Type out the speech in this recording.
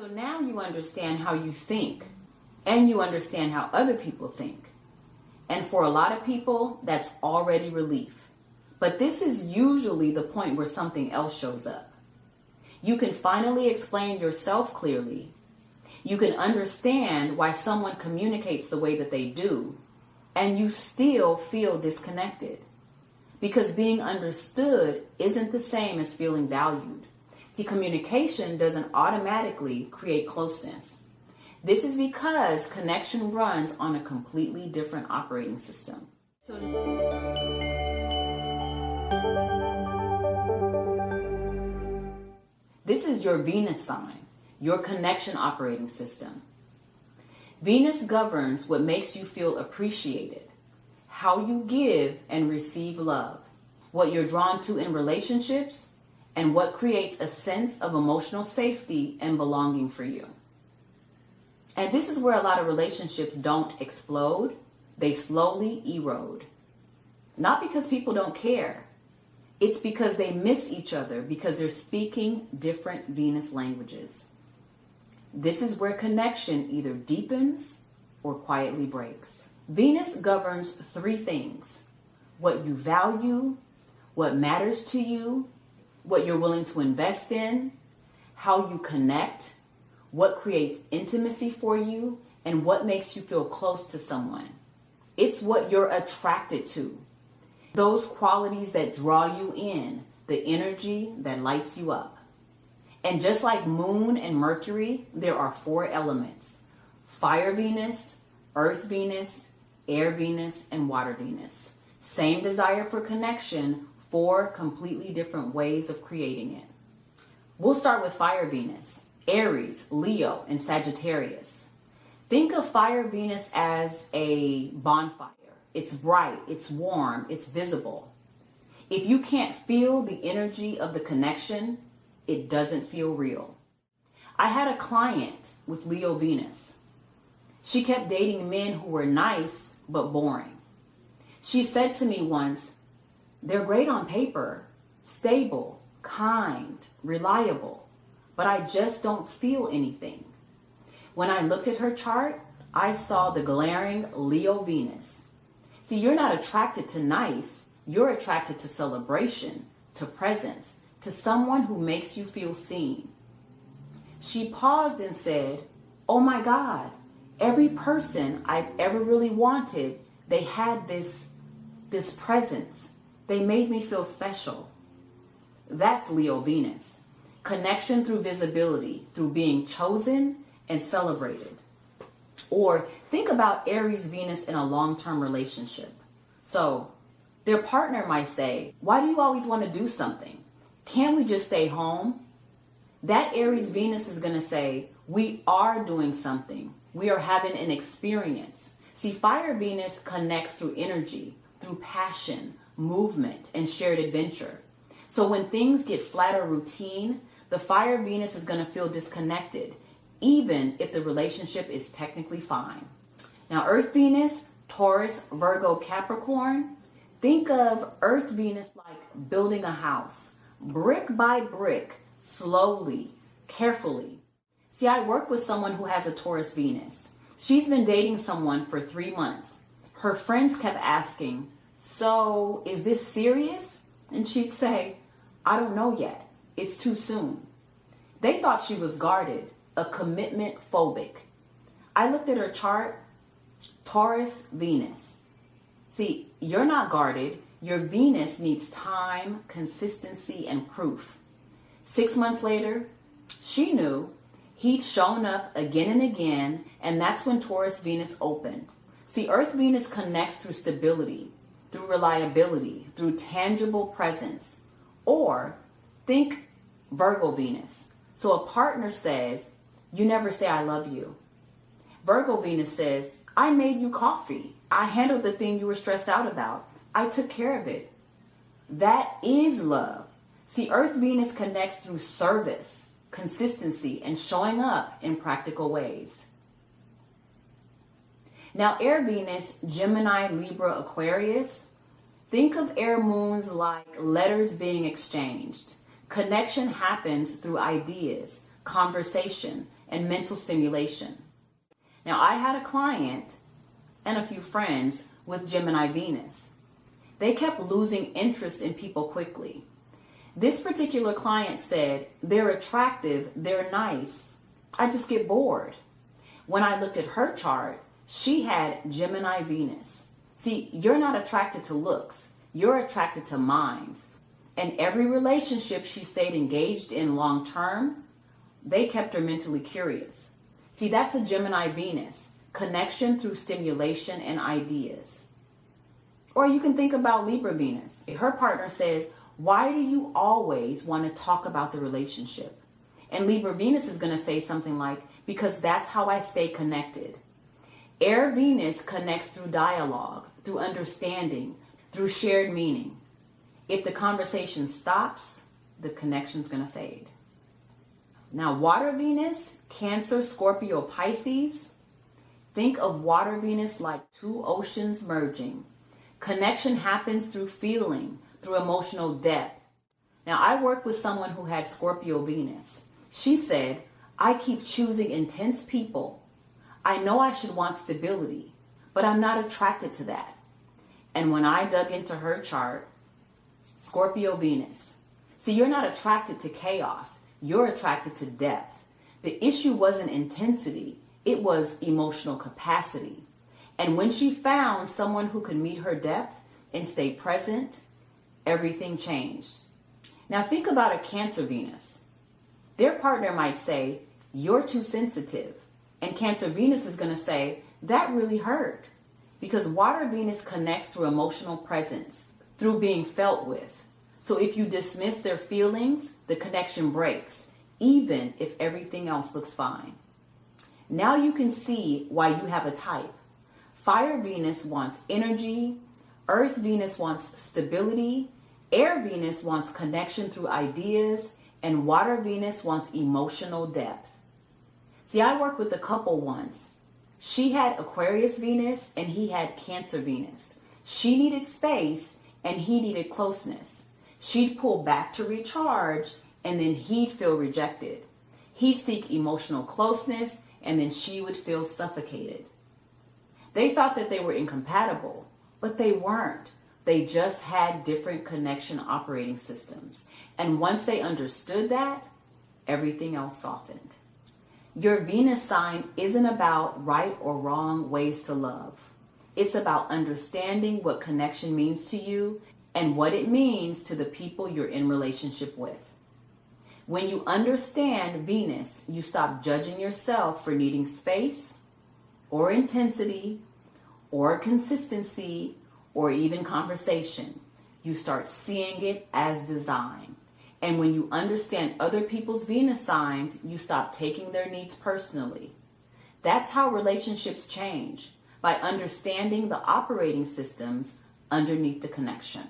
So now you understand how you think, and you understand how other people think. And for a lot of people, that's already relief. But this is usually the point where something else shows up. You can finally explain yourself clearly. You can understand why someone communicates the way that they do, and you still feel disconnected. Because being understood isn't the same as feeling valued. See, communication doesn't automatically create closeness. This is because connection runs on a completely different operating system. This is your Venus sign, your connection operating system. Venus governs what makes you feel appreciated, how you give and receive love, what you're drawn to in relationships, and what creates a sense of emotional safety and belonging for you. And this is where a lot of relationships don't explode, they slowly erode. Not because people don't care. It's because they miss each other because they're speaking different Venus languages. This is where connection either deepens or quietly breaks. Venus governs three things: what you value, what matters to you, what you're willing to invest in, how you connect, what creates intimacy for you, and what makes you feel close to someone. It's what you're attracted to. Those qualities that draw you in, the energy that lights you up. And just like Moon and Mercury, there are four elements: Fire Venus, Earth Venus, Air Venus, and Water Venus. Same desire for connection, four completely different ways of creating it. We'll start with Fire Venus, Aries, Leo, and Sagittarius. Think of Fire Venus as a bonfire. It's bright, it's warm, it's visible. If you can't feel the energy of the connection, it doesn't feel real. I had a client with Leo Venus. She kept dating men who were nice but boring. She said to me once, "They're great on paper, stable, kind, reliable, but I just don't feel anything." When I looked at her chart, I saw the glaring Leo Venus. See, you're not attracted to nice, you're attracted to celebration, to presence, to someone who makes you feel seen. She paused and said, "Oh my God, every person I've ever really wanted, they had this presence. They made me feel special." That's Leo Venus. Connection through visibility, through being chosen and celebrated. Or think about Aries Venus in a long-term relationship. So their partner might say, "Why do you always want to do something? Can't we just stay home?" That Aries Venus is going to say, "We are doing something. We are having an experience." See, Fire Venus connects through energy, through passion, movement, and shared adventure. So when things get flat or routine, the Fire Venus is going to feel disconnected, even if the relationship is technically fine. Now, Earth Venus, Taurus, Virgo, Capricorn. Think of Earth Venus like building a house, brick by brick, slowly, carefully. See, I work with someone who has a Taurus Venus. She's been dating someone for 3 months. Her friends kept asking, "So, is this serious?" And she'd say, "I don't know yet. It's too soon." They thought she was guarded, a commitment phobic. I looked at her chart, Taurus Venus. See, you're not guarded. Your Venus needs time, consistency, and proof. 6 months later, she knew. He'd shown up again and again, and that's when Taurus Venus opened. See, Earth Venus connects through stability, through reliability, through tangible presence. Or think Virgo Venus. So a partner says, "You never say I love you." Virgo Venus says, "I made you coffee. I handled the thing you were stressed out about. I took care of it." That is love. See, Earth Venus connects through service, consistency, and showing up in practical ways. Now, Air Venus, Gemini, Libra, Aquarius. Think of air moons like letters being exchanged. Connection happens through ideas, conversation, and mental stimulation. Now, I had a client and a few friends with Gemini Venus. They kept losing interest in people quickly. This particular client said, they're attractive, they're nice, I just get bored. When I looked at her chart, she had Gemini Venus. See, you're not attracted to looks, you're attracted to minds. And every relationship she stayed engaged in long term, they kept her mentally curious. See, that's a Gemini Venus, connection through stimulation and ideas. Or you can think about Libra Venus. Her partner says, why do you always want to talk about the relationship? And Libra Venus is going to say something like, because that's how I stay connected. Air Venus connects through dialogue, through understanding, through shared meaning. If the conversation stops, the connection's going to fade. Now, Water Venus, Cancer, Scorpio, Pisces. Think of Water Venus like two oceans merging. Connection happens through feeling, through emotional depth. Now, I worked with someone who had Scorpio Venus. She said, I keep choosing intense people. I know I should want stability, but I'm not attracted to that. And when I dug into her chart, Scorpio Venus. See, you're not attracted to chaos. You're attracted to depth. The issue wasn't intensity. It was emotional capacity. And when she found someone who could meet her depth and stay present, everything changed. Now think about a Cancer Venus. Their partner might say, you're too sensitive. And Cancer Venus is going to say, that really hurt. Because Water Venus connects through emotional presence, through being felt with. So if you dismiss their feelings, the connection breaks, even if everything else looks fine. Now you can see why you have a type. Fire Venus wants energy, Earth Venus wants stability, Air Venus wants connection through ideas, and Water Venus wants emotional depth. See, I worked with a couple once. She had Aquarius Venus and he had Cancer Venus. She needed space and he needed closeness. She'd pull back to recharge and then he'd feel rejected. He'd seek emotional closeness and then she would feel suffocated. They thought that they were incompatible, but they weren't. They just had different connection operating systems. And once they understood that, everything else softened. Your Venus sign isn't about right or wrong ways to love. It's about understanding what connection means to you and what it means to the people you're in relationship with. When you understand Venus, you stop judging yourself for needing space or intensity or consistency or even conversation. You start seeing it as design. And when you understand other people's Venus signs, you stop taking their needs personally. That's how relationships change, by understanding the operating systems underneath the connection.